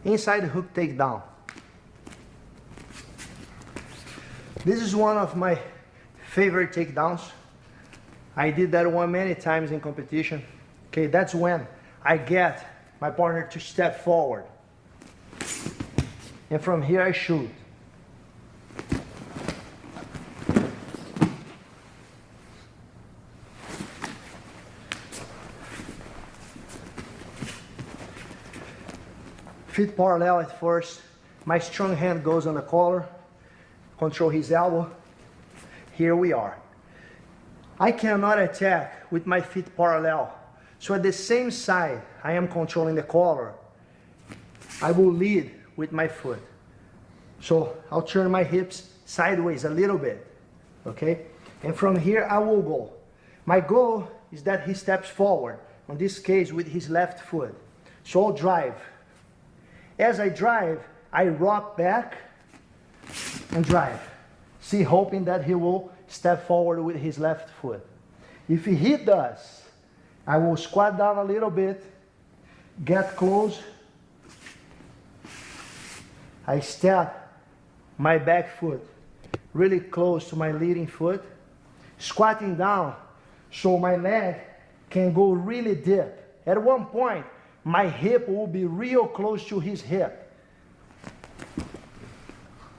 Inside hook takedown. This is one of my favorite takedowns. I did that one many times in competition. Okay, that's when I get my partner to step forward. And from here I shoot. Feet parallel at first. My strong hand goes on the collar. Control his elbow. Here we are. I cannot attack with my feet parallel. So at the same side I am controlling the collar, I will lead with my foot. So I'll turn my hips sideways a little bit. Okay? And from here I will go. My goal is that he steps forward, in this case with his left foot. So I'll drive. As I drive, I rock back and drive. See, hoping that he will step forward with his left foot. If he does, I will squat down a little bit, get close. I step my back foot really close to my leading foot, squatting down so my leg can go really deep. At one point, my hip will be real close to his hip.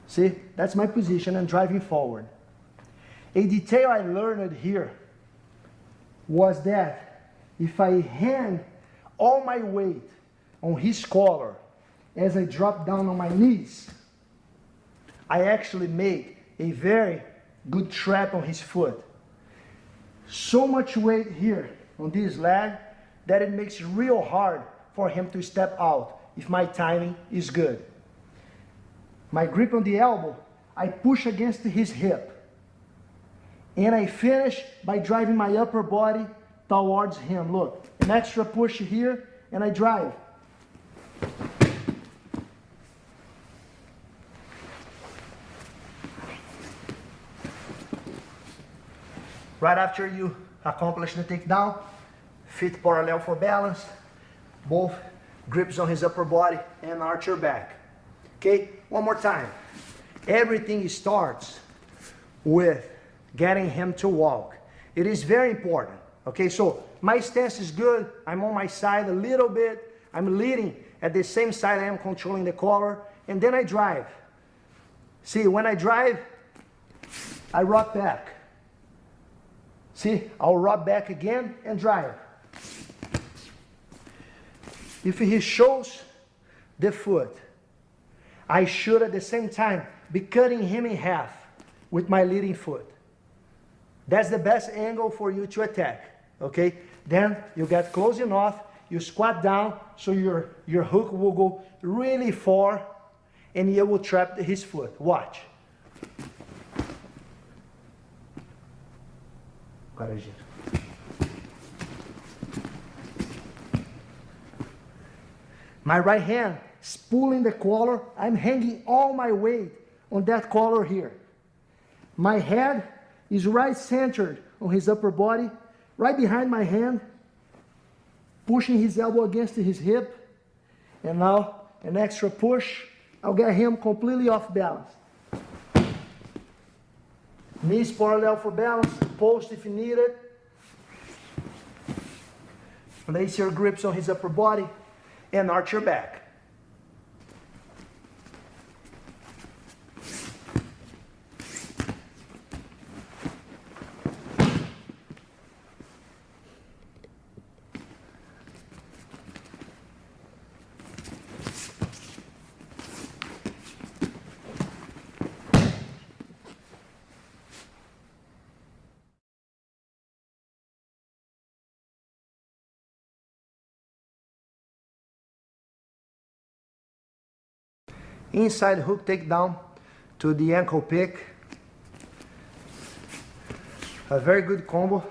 See, that's my position and driving forward. A detail I learned here was that if I hand all my weight on his collar as I drop down on my knees, I actually make a very good trap on his foot. So much weight here on this leg that it makes it real hard for him to step out if my timing is good. My grip on the elbow, I push against his hip. And I finish by driving my upper body towards him. Look, an extra push here, and I drive. Right after you accomplish the takedown, feet parallel for balance, both grips on his upper body and arch your back. Okay, one more time. Everything starts with getting him to walk. It is very important. Okay, so my stance is good. I'm on my side a little bit. I'm leading. At the same side, I am controlling the collar. And then I drive. See, when I drive, I rock back. See, I'll rock back again and drive. If he shows the foot, I should at the same time be cutting him in half with my leading foot. That's the best angle for you to attack. Okay? Then you get close enough, you squat down so your hook will go really far and you will trap his foot. Watch. My right hand is pulling the collar. I'm hanging all my weight on that collar here. My head is right centered on his upper body, right behind my hand, pushing his elbow against his hip. And now an extra push. I'll get him completely off balance. Knees parallel for balance, post if you need it. Place your grips on his upper body and arch your back. Inside hook takedown to the ankle pick. A very good combo.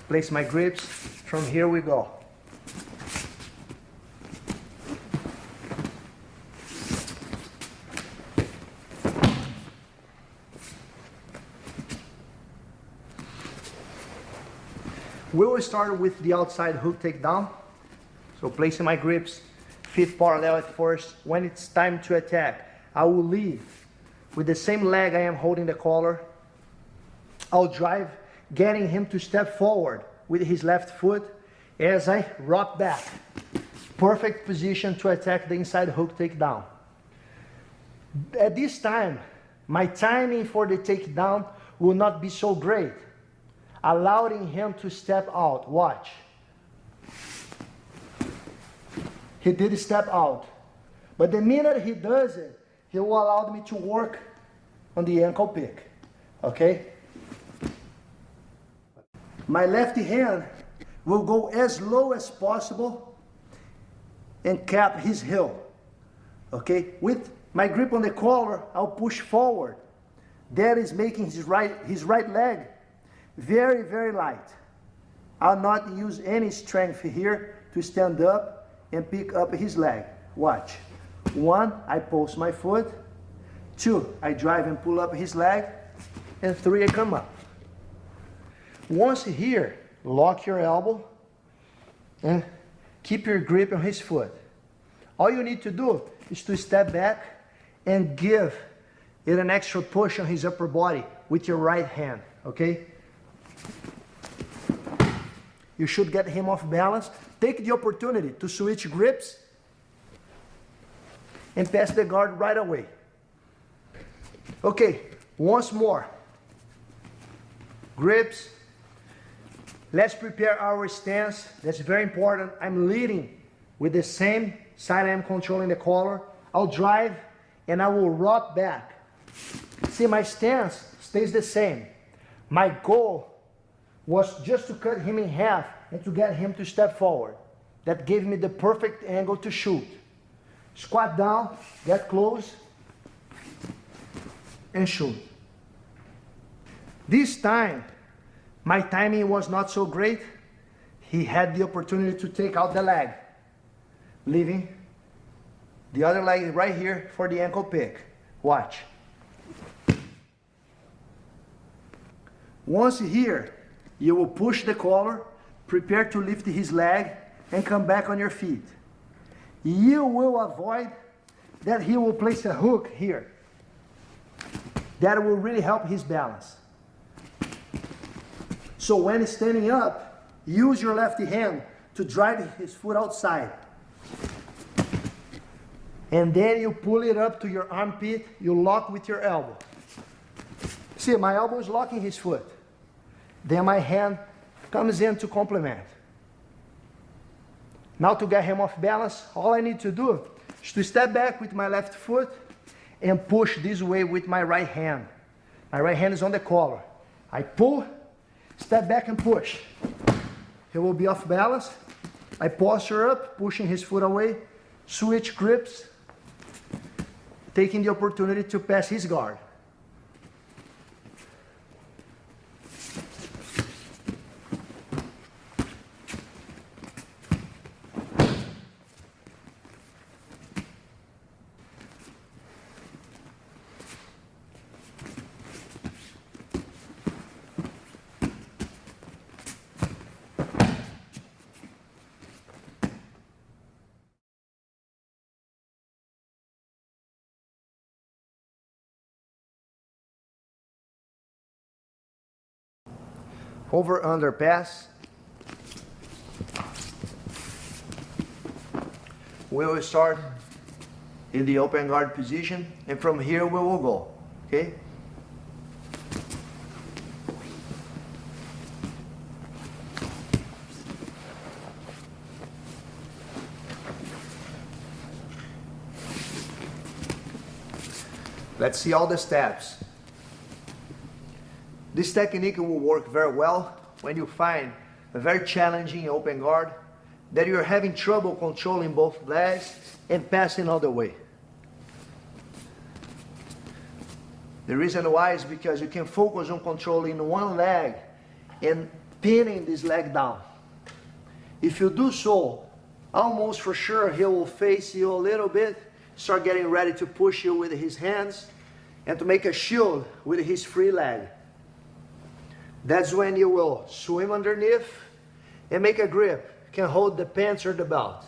Place my grips. From here we go. We will start with the outside hook takedown. So placing my grips feet parallel at first. When it's time to attack, I will lead with the same leg I am holding the collar. I'll drive, getting him to step forward with his left foot as I rock back. Perfect position to attack the inside hook takedown. At this time, my timing for the takedown will not be so great, allowing him to step out. Watch. He did step out. But the minute he does it, he will allow me to work on the ankle pick. Okay? My left hand will go as low as possible and cap his heel. Okay? With my grip on the collar, I'll push forward. That is making his right leg very, very light. I'll not use any strength here to stand up and pick up his leg. Watch. 1, I post my foot. 2, I drive and pull up his leg. And 3, I come up. Once here, lock your elbow and keep your grip on his foot. All you need to do is to step back and give it an extra push on his upper body with your right hand, okay? You should get him off balance. Take the opportunity to switch grips and pass the guard right away. Okay, once more. Grips. Let's prepare our stance. That's very important. I'm leading with the same side I am controlling the collar. I'll drive and I will rock back. See, my stance stays the same. My goal was just to cut him in half and to get him to step forward. That gave me the perfect angle to shoot. Squat down, get close, and shoot. This time, my timing was not so great. He had the opportunity to take out the leg, leaving the other leg right here for the ankle pick. Watch. Once here, you will push the collar, prepare to lift his leg, and come back on your feet. You will avoid that he will place a hook here. That will really help his balance. So when standing up, use your left hand to drive his foot outside. And then you pull it up to your armpit, you lock with your elbow. See, my elbow is locking his foot. Then my hand comes in to complement. Now to get him off balance, all I need to do is to step back with my left foot and push this way with my right hand. My right hand is on the collar. I pull, step back and push. He will be off balance. I posture up, pushing his foot away, switch grips, taking the opportunity to pass his guard. Over under pass. We will start in the open guard position, and from here we will go. Okay? Let's see all the steps. This technique will work very well when you find a very challenging open guard that you're having trouble controlling both legs and passing all the way. The reason why is because you can focus on controlling one leg and pinning this leg down. If you do so, almost for sure he will face you a little bit, start getting ready to push you with his hands and to make a shield with his free leg. That's when you will swim underneath and make a grip. You can hold the pants or the belt.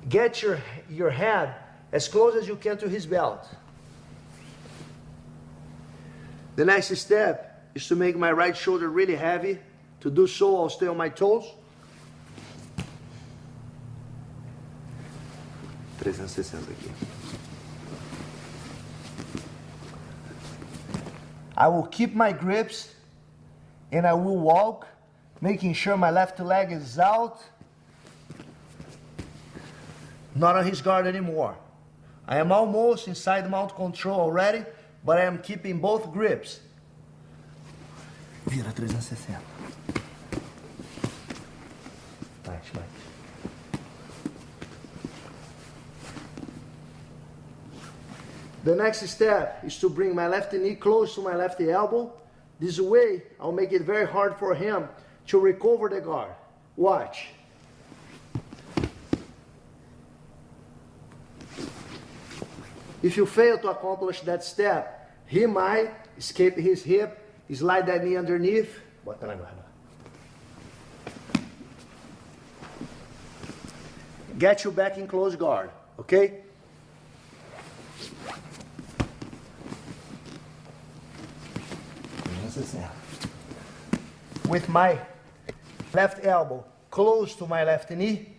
Get your hand as close as you can to his belt. The next step is to make my right shoulder really heavy. To do so, I'll stay on my toes. 360 aqui. I will keep my grips and I will walk, making sure my left leg is out. Not on his guard anymore. I am almost inside mount control already, but I am keeping both grips. Vira 360. Bate. The next step is to bring my left knee close to my left elbow. This way, I'll make it very hard for him to recover the guard. Watch. If you fail to accomplish that step, he might escape his hip, slide that knee underneath. Bota na guarda. Get you back in close guard, okay? With my left elbow close to my left knee,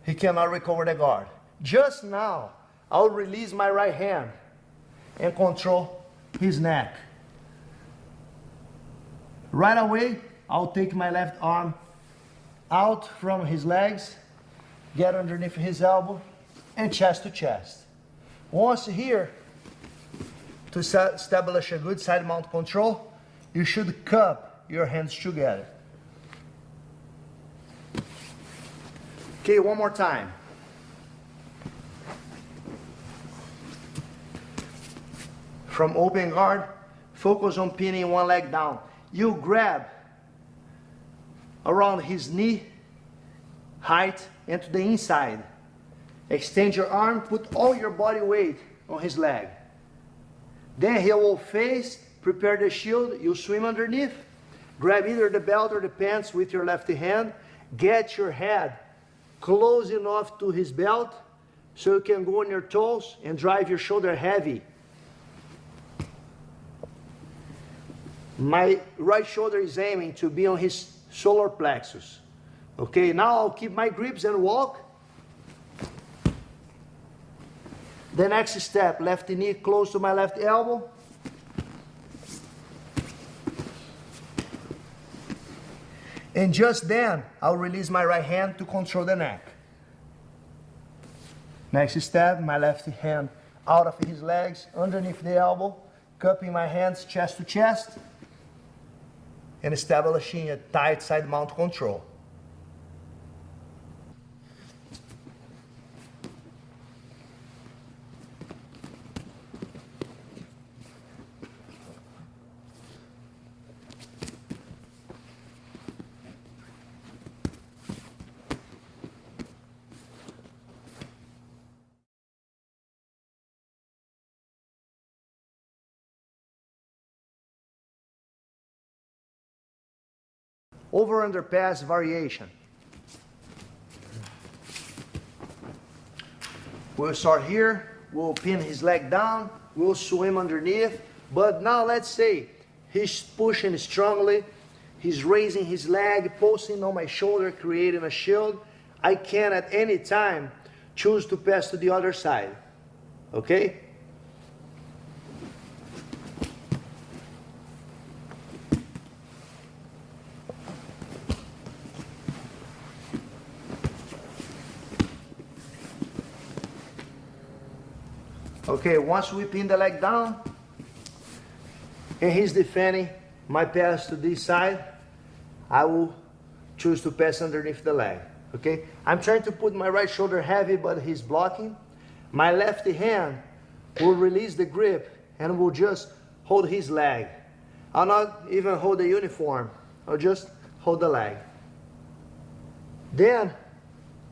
he cannot recover the guard. Just now, I'll release my right hand and control his neck. Right away, I'll take my left arm out from his legs, get underneath his elbow, and chest to chest. Once here, to establish a good side mount control, you should cup your hands together. Okay, one more time. From open guard, focus on pinning one leg down. You grab around his knee height and to the inside. Extend your arm, put all your body weight on his leg. Then he will face, prepare the shield, you swim underneath. Grab either the belt or the pants with your left hand. Get your head close enough to his belt so you can go on your toes and drive your shoulder heavy. My right shoulder is aiming to be on his solar plexus. Okay, now I'll keep my grips and walk. The next step, left knee close to my left elbow. And just then, I'll release my right hand to control the neck. Next step, my left hand out of his legs, underneath the elbow, cupping my hands chest to chest, and establishing a tight side mount control. Over underpass variation. We'll start here, we'll pin his leg down, we'll swim underneath, but now let's say he's pushing strongly, he's raising his leg, pulsing on my shoulder, creating a shield. I can at any time choose to pass to the other side, okay? Okay, once we pin the leg down, and he's defending my pass to this side, I will choose to pass underneath the leg, okay? I'm trying to put my right shoulder heavy, but he's blocking. My left hand will release the grip and will just hold his leg. I'll not even hold the uniform, I'll just hold the leg. Then,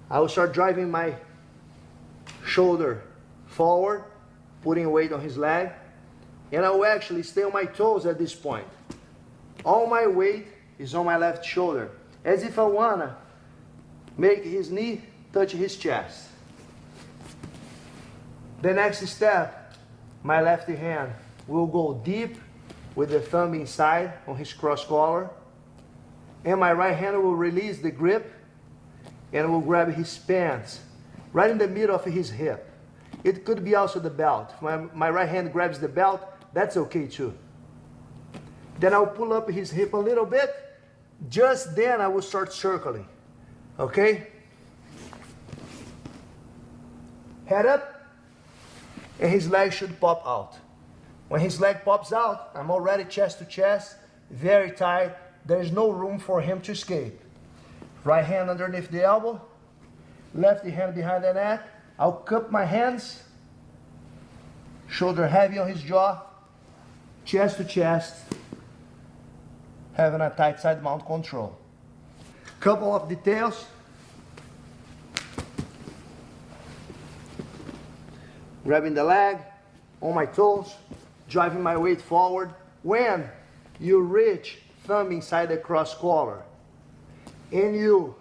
I will start driving my shoulder forward, putting weight on his leg, and I will actually stay on my toes at this point. All my weight is on my left shoulder, as if I wanna make his knee touch his chest. The next step, my left hand will go deep with the thumb inside on his cross collar, and my right hand will release the grip and will grab his pants right in the middle of his hip. It could be also the belt. If my right hand grabs the belt, that's okay too. Then I'll pull up his hip a little bit. Just then I will start circling. Okay? Head up, and his leg should pop out. When his leg pops out, I'm already chest to chest, very tight. There's no room for him to escape. Right hand underneath the elbow, left hand behind the neck. I'll cup my hands, shoulder heavy on his jaw, chest to chest, having a tight side mount control. Couple of details. Grabbing the leg on my toes, driving my weight forward. When you reach thumb inside the cross collar and you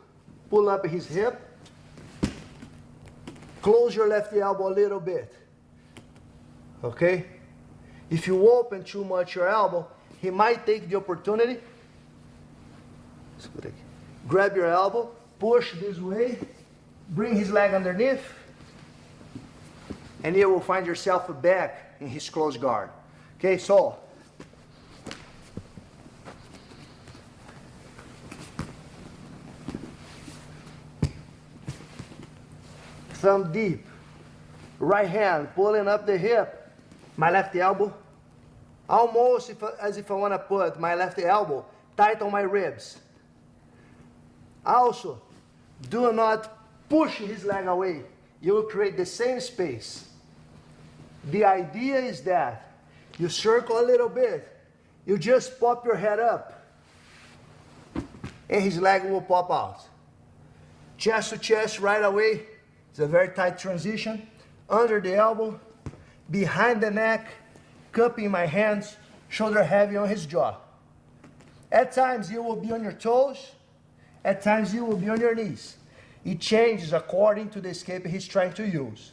pull up his hip, close your left elbow a little bit. Okay? If you open too much your elbow, he might take the opportunity. Grab your elbow, push this way, bring his leg underneath, and you will find yourself back in his close guard. Okay, so thumb deep, right hand pulling up the hip, my left elbow, almost as if I want to put my left elbow tight on my ribs. Also, do not push his leg away. You will create the same space. The idea is that you circle a little bit, you just pop your head up, and his leg will pop out. Chest to chest right away. It's a very tight transition. Under the elbow, behind the neck, cupping my hands, shoulder heavy on his jaw. At times you will be on your toes, at times you will be on your knees. It changes according to the escape he's trying to use.